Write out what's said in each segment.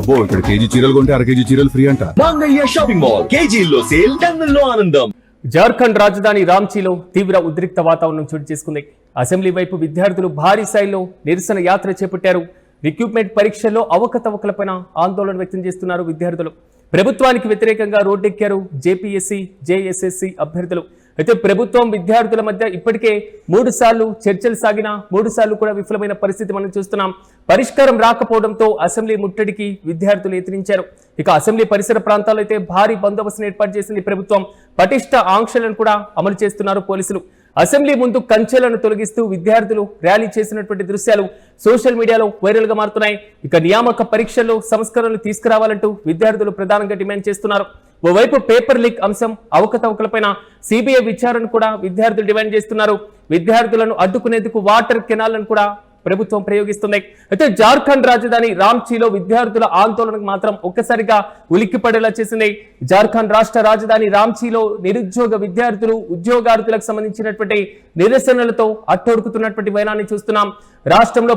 అబ్బో ఇక్కడ కేజీ చీరలు కొంటే అర కేజీ చీరలు ఫ్రీ అంట. మంగయ్య షాపింగ్ మాల్ కేజీల్లో సేల్ టన్నుల్లో ఆనందం. జార్ఖండ్ రాజధాని రాంచీలో తీవ్ర ఉద్రిక్త వాతావరణం చోటు చేసుకుంది. అసెంబ్లీ వైపు విద్యార్థులు భారీ స్థాయిలో నిరసన యాత్ర చేపట్టారు. రిక్రూట్మెంట్ పరీక్షల్లో అవకతవకలపైన ఆందోళన వ్యక్తం చేస్తున్నారు విద్యార్థులు. ప్రభుత్వానికి వ్యతిరేకంగా రోడ్డెక్కారు జేపీఎస్సీ, జేఎస్ఎస్సీ అభ్యర్థులు. అయితే ప్రభుత్వం విద్యార్థుల మధ్య ఇప్పటికే 3 సార్లు చర్చలు సాగినా 3 సార్లు కూడా విఫలమైన పరిస్థితి మనం చూస్తున్నాం. పరిష్కారం రాకపోవడంతో అసెంబ్లీ ముట్టడికి విద్యార్థులు యత్నించారు. ఇక అసెంబ్లీ పరిసర ప్రాంతాల్లో అయితే భారీ బందోబస్తును ఏర్పాటు చేసింది ప్రభుత్వం. పటిష్ట ఆంక్షలను కూడా అమలు చేస్తున్నారు పోలీసులు. అసెంబ్లీ ముందు కంచెలను తొలగిస్తూ విద్యార్థులు ర్యాలీ చేసినటువంటి దృశ్యాలు సోషల్ మీడియాలో వైరల్ గా మారుతున్నాయి. ఇక నియామక పరీక్షల్లో సంస్కరణలు తీసుకురావాలంటూ విద్యార్థులు ప్రధానంగా డిమాండ్ చేస్తున్నారు. ఓవైపు పేపర్ లీక్ అంశం అవకతవకలపైన సిబిఐ విచారణ కూడా విద్యార్థులు డిమాండ్ చేస్తున్నారు. విద్యార్థులను అడ్డుకునేందుకు వాటర్ కెనాలను కూడా ప్రభుత్వం ప్రయోగిస్తుంది. అయితే జార్ఖండ్ రాజధాని రాంచీలో విద్యార్థుల ఆందోళనకు మాత్రం ఒక్కసారిగా ఉలిక్కిపడేలా చేసింది. జార్ఖండ్ రాష్ట్ర రాజధాని రాంచీలో నిరుద్యోగ విద్యార్థులు, ఉద్యోగార్థులకు సంబంధించినటువంటి నిరసనలతో అట్టొడుకుతున్నటువంటి వైనాన్ని చూస్తున్నాం. రాష్ట్రంలో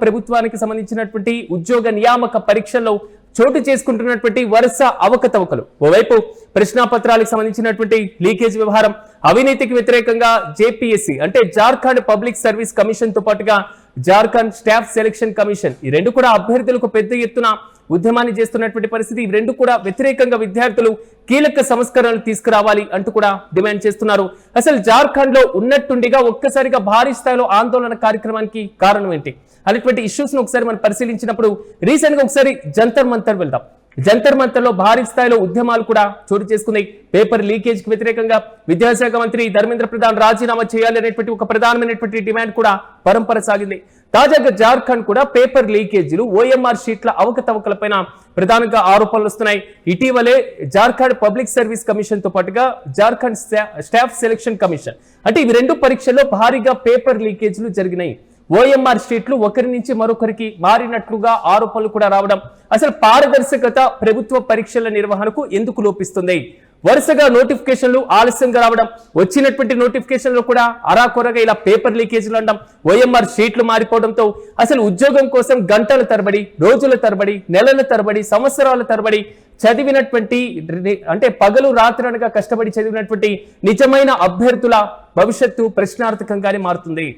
ప్రభుత్వానికి సంబంధించినటువంటి ఉద్యోగ నియామక పరీక్షల్లో చోటు చేసుకుంటున్నటువంటి వరుస అవకతవకలు, ఓవైపు ప్రశ్నాపత్రాలకు సంబంధించినటువంటి లీకేజ్ వ్యవహారం, అవినీతికి వ్యతిరేకంగా జేపీఎస్సీ అంటే జార్ఖండ్ పబ్లిక్ సర్వీస్ కమిషన్ తో పాటుగా జార్ఖండ్ స్టాఫ్ సెలక్షన్ కమిషన్, ఈ రెండు కూడా అభ్యర్థులకు పెద్ద ఎత్తున ఉద్యమాన్ని చేస్తున్నటువంటి పరిస్థితి. ఈ రెండు కూడా వ్యతిరేకంగా విద్యార్థులు కీలక సంస్కరణలు తీసుకురావాలి అంటూ కూడా డిమాండ్ చేస్తున్నారు. అసలు జార్ఖండ్ లో ఉన్నట్టుండిగా ఒక్కసారిగా భారీ స్థాయిలో ఆందోళన కార్యక్రమానికి కారణం ఏంటి అనేటువంటి ఇష్యూస్ ను ఒకసారి మనం పరిశీలించినప్పుడు రీసెంట్ గా ఒకసారి జంతర్ మంతర్ వెళ్దాం. జంతర్ మంతర్ లో భారీ స్థాయిలో ఉద్యమాలు కూడా చోటు చేసుకున్నాయి. పేపర్ లీకేజ్ కి వ్యతిరేకంగా విద్యాశాఖ మంత్రి ధర్మేంద్ర ప్రధాన్ రాజీనామా చేయాలి అనేటువంటి ఒక ప్రధానమైనటువంటి డిమాండ్ కూడా పరంపర సాగింది. తాజాగా జార్ఖండ్ కూడా పేపర్ లీకేజీలు, ఓఎంఆర్ షీట్ల అవకతవకలపైన ప్రధానంగా ఆరోపణలు వస్తున్నాయి. ఇటీవలే జార్ఖండ్ పబ్లిక్ సర్వీస్ కమిషన్ తో పాటుగా జార్ఖండ్ స్టాఫ్ సెలక్షన్ కమిషన్ అంటే ఇవి రెండు పరీక్షల్లో భారీగా పేపర్ లీకేజీలు జరిగినాయి. ఓఎంఆర్ షీట్లు ఒకరి నుంచి మరొకరికి మారినట్లుగా ఆరోపణలు కూడా రావడం, అసలు పారదర్శకత ప్రభుత్వ పరీక్షల నిర్వహణకు ఎందుకు లోపిస్తుంది? వరుసగా నోటిఫికేషన్లు ఆలస్యంగా రావడం, వచ్చినటువంటి నోటిఫికేషన్లు కూడా అరాకొరగా ఇలా పేపర్ లీకేజీలు అనడం, ఓఎంఆర్ షీట్లు మారిపోవడంతో అసలు ఉద్యోగం కోసం గంటల తరబడి, రోజుల తరబడి, నెలల తరబడి, సంవత్సరాల తరబడి చదివినటువంటి అంటే పగలు రాత్రనగా కష్టపడి చదివినటువంటి నిజమైన అభ్యర్థుల భవిష్యత్తు ప్రశ్నార్థకంగానే మారుతుంది.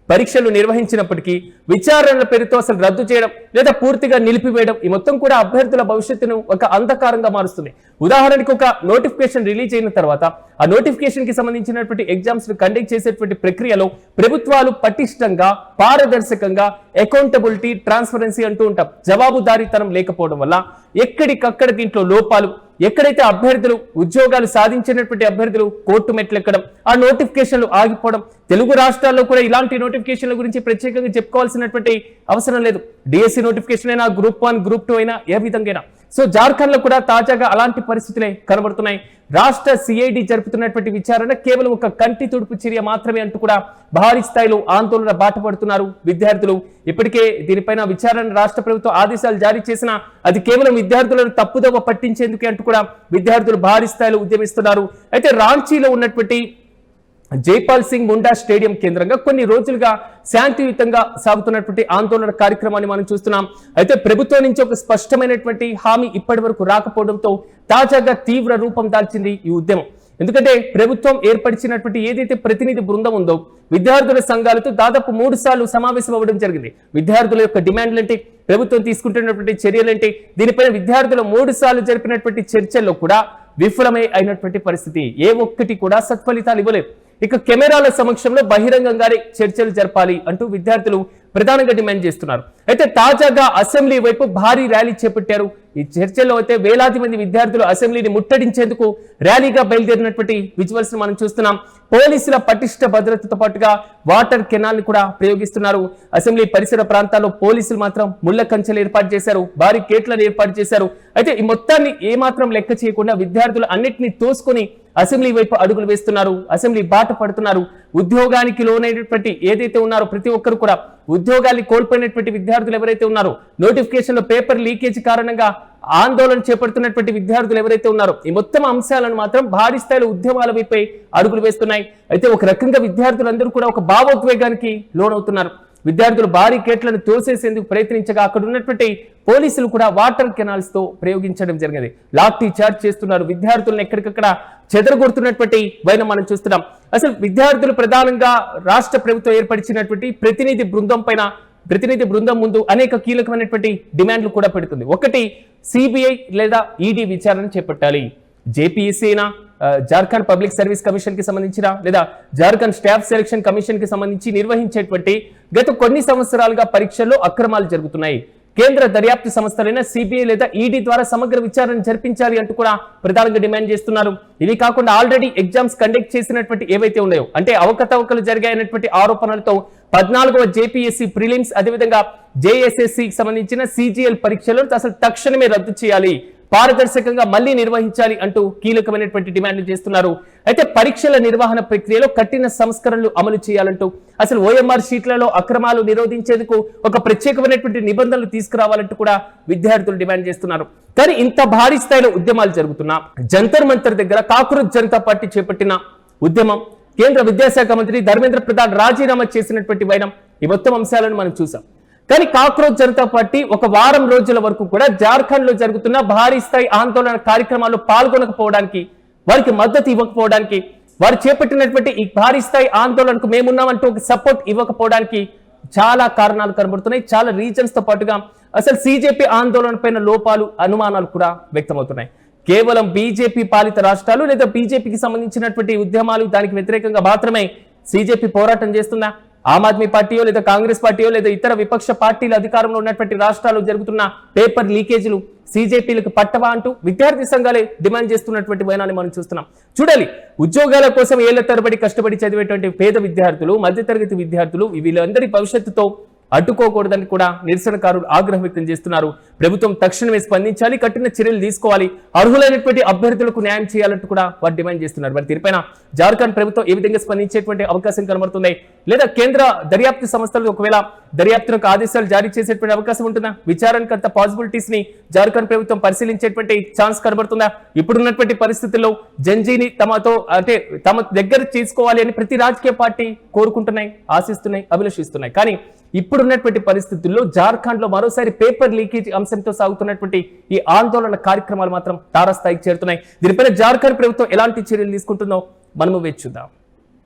పరీక్షలు నిర్వహించినప్పటికీ విచారణల పేరుతో అసలు రద్దు చేయడం లేదా పూర్తిగా నిలిపివేయడం ఈ మొత్తం కూడా అభ్యర్థుల భవిష్యత్తును ఒక అంధకారంగా మారుస్తుంది. ఉదాహరణకు ఒక నోటిఫికేషన్ రిలీజ్ అయిన తర్వాత ఆ నోటిఫికేషన్ కి సంబంధించినటువంటి ఎగ్జామ్స్ ను కండక్ట్ చేసేటువంటి ప్రక్రియలో ప్రభుత్వాలు పటిష్టంగా, పారదర్శకంగా, అకౌంటబిలిటీ, ట్రాన్స్పరెన్సీ అంటూ ఉంటాం. జవాబుదారీతనం లేకపోవడం వల్ల ఎక్కడికక్కడ దీంట్లో లోపాలు, ఎక్కడైతే అభ్యర్థులు ఉద్యోగాలు సాధించినటువంటి అభ్యర్థులు కోర్టు మెట్లెక్కడం, ఆ నోటిఫికేషన్లు ఆగిపోవడం. తెలుగు రాష్ట్రాల్లో కూడా ఇలాంటి నోటిఫికేషన్ల గురించి ప్రత్యేకంగా చెప్పుకోవాల్సినటువంటి అవసరం లేదు. డిఎస్సి నోటిఫికేషన్ అయినా, గ్రూప్ 1, గ్రూప్ 2 అయినా, ఏ విధంగా. సో జార్ఖండ్ లో కూడా తాజాగా అలాంటి పరిస్థితులే కనబడుతున్నాయి. రాష్ట్ర సిఐడి జరుపుతున్నటువంటి విచారణ కేవలం ఒక కంటి తుడుపు చర్య మాత్రమే అంటూ కూడా భారీ స్థాయిలో ఆందోళన బాటపడుతున్నారు విద్యార్థులు. ఇప్పటికే దీనిపైన విచారణ రాష్ట్ర ప్రభుత్వం ఆదేశాలు జారీ చేసినా అది కేవలం విద్యార్థులను తప్పుదోవ పట్టించేందుకే అంటూ కూడా విద్యార్థులు భారీ స్థాయిలో ఉద్యమిస్తున్నారు. అయితే రాంచీలో ఉన్నటువంటి జైపాల్ సింగ్ ముండా స్టేడియం కేంద్రంగా కొన్ని రోజులుగా శాంతియుతంగా సాగుతున్నటువంటి ఆందోళన కార్యక్రమాన్ని మనం చూస్తున్నాం. అయితే ప్రభుత్వం నుంచి ఒక స్పష్టమైనటువంటి హామీ ఇప్పటి వరకు రాకపోవడంతో తాజాగా తీవ్ర రూపం దాల్చింది ఈ ఉద్యమం. ఎందుకంటే ప్రభుత్వం ఏర్పరిచినటువంటి ఏదైతే ప్రతినిధి బృందం ఉందో విద్యార్థుల సంఘాలతో దాదాపు 3 సార్లు సమావేశం అవ్వడం జరిగింది. విద్యార్థుల యొక్క డిమాండ్లేంటి, ప్రభుత్వం తీసుకుంటున్నటువంటి చర్యలేంటి, దీనిపైన విద్యార్థులు 3 సార్లు జరిపినటువంటి చర్చల్లో కూడా విఫలమే అయినటువంటి పరిస్థితి. ఏ ఒక్కటి కూడా సత్ఫలితాలు ఇవ్వలేదు. ఇక కెమెరాల సమక్షంలో బహిరంగంగానే చర్చలు జరపాలి అంటూ విద్యార్థులు ప్రధానంగా డిమాండ్ చేస్తున్నారు. అయితే తాజాగా అసెంబ్లీ వైపు భారీ ర్యాలీ చేపట్టారు. ఈ చర్చల్లో అయితే వేలాది మంది విద్యార్థులు అసెంబ్లీని ముట్టడించేందుకు ర్యాలీగా బయలుదేరినటువంటి విజువల్స్ మనం చూస్తున్నాం. పోలీసుల పటిష్ట భద్రతతో పాటుగా వాటర్ కెనాల్ ని కూడా ప్రయోగిస్తున్నారు. అసెంబ్లీ పరిసర ప్రాంతాల్లో పోలీసులు మాత్రం ముళ్ల కంచెలు ఏర్పాటు చేశారు, భారీ గేట్లను ఏర్పాటు చేశారు. అయితే ఈ మొత్తాన్ని ఏమాత్రం లెక్క చేయకుండా విద్యార్థులు అన్నిటినీ తోసుకొని అసెంబ్లీ వైపు అడుగులు వేస్తున్నారు, అసెంబ్లీ బాట పడుతున్నారు. ఉద్యోగానికి లోనైనటువంటి ఏదైతే ఉన్నారో ప్రతి ఒక్కరు కూడా ఉద్యోగాన్ని కోల్పోయినటువంటి విద్యార్థులు ఎవరైతే ఉన్నారో, నోటిఫికేషన్ లో పేపర్ లీకేజ్ కారణంగా ఆందోళన చేపడుతున్నటువంటి విద్యార్థులు ఎవరైతే ఉన్నారో ఈ మొత్తం అంశాలను మాత్రం భారీ స్థాయిలో ఉద్యమాల వైపై అడుగులు వేస్తున్నాయి. అయితే ఒక రకంగా విద్యార్థులందరూ కూడా ఒక భావోద్వేగానికి లోనవుతున్నారు. విద్యార్థులు భారీ కేట్లను తోసేసేందుకు ప్రయత్నించగా అక్కడ ఉన్నటువంటి పోలీసులు కూడా వాటర్ కెనాల్స్ తో ప్రయోగించడం జరిగింది. లాఠీ చార్జ్ చేస్తున్నారు, విద్యార్థులను ఎక్కడికక్కడ చెదరగొడుతున్నటువంటి వైనం మనం చూస్తున్నాం. అసలు విద్యార్థులు ప్రధానంగా రాష్ట్ర ప్రభుత్వం ఏర్పరిచినటువంటి ప్రతినిధి బృందం ముందు అనేక కీలకమైనటువంటి డిమాండ్లు కూడా పెడుతుంది. ఒకటి, సిబిఐ లేదా ఈడీ విచారణ చేపట్టాలి. జేపీఎస్సీ అయినా, జార్ఖండ్ పబ్లిక్ సర్వీస్ కమిషన్ కి సంబంధించిన లేదా జార్ఖండ్ స్టాఫ్ సెలక్షన్ కమిషన్ కి సంబంధించి నిర్వహించేటువంటి గత కొన్ని సంవత్సరాలుగా పరీక్షల్లో అక్రమాలు జరుగుతున్నాయి. కేంద్ర దర్యాప్తు సంస్థలైన సిబిఐ లేదా ఈడీ ద్వారా సమగ్ర విచారణ జరిపించాలి అంటూ కూడా ప్రధానంగా డిమాండ్ చేస్తున్నారు. ఇవి కాకుండా ఆల్రెడీ ఎగ్జామ్స్ కండక్ట్ చేసినటువంటి ఏవైతే ఉన్నాయో, అంటే అవకతవకలు జరిగాయన్నటువంటి ఆరోపణలతో 14వ జేపీఎస్సీ ప్రిలిమ్స్, అదేవిధంగా జేఎస్ఎస్సి సంబంధించిన సిజిఎల్ పరీక్షలను అసలు తక్షణమే రద్దు చేయాలి, పారదర్శకంగా మళ్లీ నిర్వహించాలి అంటూ కీలకమైనటువంటి డిమాండ్లు చేస్తున్నారు. అయితే పరీక్షల నిర్వహణ ప్రక్రియలో కఠిన సంస్కరణలు అమలు చేయాలంటూ, అసలు ఓఎంఆర్ షీట్లలో అక్రమాలు నిరోధించేందుకు ఒక ప్రత్యేకమైనటువంటి నిబంధనలు తీసుకురావాలంటూ కూడా విద్యార్థులు డిమాండ్ చేస్తున్నారు. కానీ ఇంత భారీ స్థాయిలో ఉద్యమాలు జరుగుతున్నా, జంతర్ మంతర్ దగ్గర కాక్రోచ్ జనతా పార్టీ చేపట్టిన ఉద్యమం, కేంద్ర విద్యాశాఖ మంత్రి ధర్మేంద్ర ప్రధాన్ రాజీనామా చేసినటువంటి వైనం, ఈ మొత్తం అంశాలను మనం చూసాం. కానీ కాక్రోచ్ జనతా పార్టీ ఒక వారం రోజుల వరకు కూడా జార్ఖండ్ లో జరుగుతున్న భారీ స్థాయి ఆందోళన కార్యక్రమాల్లో పాల్గొనకపోవడానికి, వారికి మద్దతు ఇవ్వకపోవడానికి, వారు చేపట్టినటువంటి ఈ భారీ స్థాయి ఆందోళనకు మేమున్నామంటూ ఒక సపోర్ట్ ఇవ్వకపోవడానికి చాలా కారణాలు కనబడుతున్నాయి. చాలా రీజన్స్ తో పాటుగా అసలు సిజేపీ ఆందోళన పైన లోపాలు, అనుమానాలు కూడా వ్యక్తమవుతున్నాయి. కేవలం బీజేపీ పాలిత రాష్ట్రాలు లేదా బీజేపీకి సంబంధించినటువంటి ఉద్యమాలు, దానికి వ్యతిరేకంగా మాత్రమే సిజేపీ పోరాటం చేస్తుందా? ఆమ్ ఆద్మీ పార్టీయో లేదా కాంగ్రెస్ పార్టీయో లేదా ఇతర విపక్ష పార్టీల అధికారంలో ఉన్నటువంటి రాష్ట్రాల్లో జరుగుతున్న పేపర్ లీకేజీలు సిజేపీలకు పట్టవా అంటూ విద్యార్థి సంఘాలే డిమాండ్ చేస్తున్నటువంటి వైనాన్ని మనం చూస్తున్నాం. చూడాలి, ఉద్యోగాల కోసం ఏళ్ల తరబడి కష్టపడి చదివేటువంటి పేద విద్యార్థులు, మధ్యతరగతి విద్యార్థులు వీళ్ళందరి భవిష్యత్తుతో అడ్డుకోకూడదని కూడా నిరసనకారులు ఆగ్రహం వ్యక్తం చేస్తున్నారు. ప్రభుత్వం తక్షణమే స్పందించాలి, కఠిన చర్యలు తీసుకోవాలి, అర్హులైనటువంటి అభ్యర్థులకు న్యాయం చేయాలంటూ కూడా వారు డిమాండ్ చేస్తున్నారు. మరి దీనిపైన జార్ఖండ్ ప్రభుత్వం ఏ విధంగా స్పందించేటువంటి అవకాశం కనబడుతుంది? లేదా కేంద్ర దర్యాప్తు సంస్థలు ఒకవేళ దర్యాప్తులకు ఆదేశాలు జారీ చేసేటువంటి అవకాశం ఉంటుందా? విచారణకు అంత పాసిబిలిటీస్ ని జార్ఖండ్ ప్రభుత్వం పరిశీలించేటువంటి ఛాన్స్ కనబడుతుందా? ఇప్పుడున్నటువంటి పరిస్థితుల్లో జంజీని తమ దగ్గర చేసుకోవాలి అని ప్రతి రాజకీయ పార్టీ కోరుకుంటున్నాయి, ఆశిస్తున్నాయి, అభిలషిస్తున్నాయి. కానీ ఇప్పుడున్నటువంటి పరిస్థితుల్లో జార్ఖండ్ లో మరోసారి పేపర్ లీకేజ్ అంశంతో సాగుతున్నటువంటి ఈ ఆందోళన కార్యక్రమాలు మాత్రం తారాస్థాయికి చేరుతున్నాయి. దీనిపైన జార్ఖండ్ ప్రభుత్వం ఎలాంటి చర్యలు తీసుకుంటుందో మనము వేచి చూద్దాం.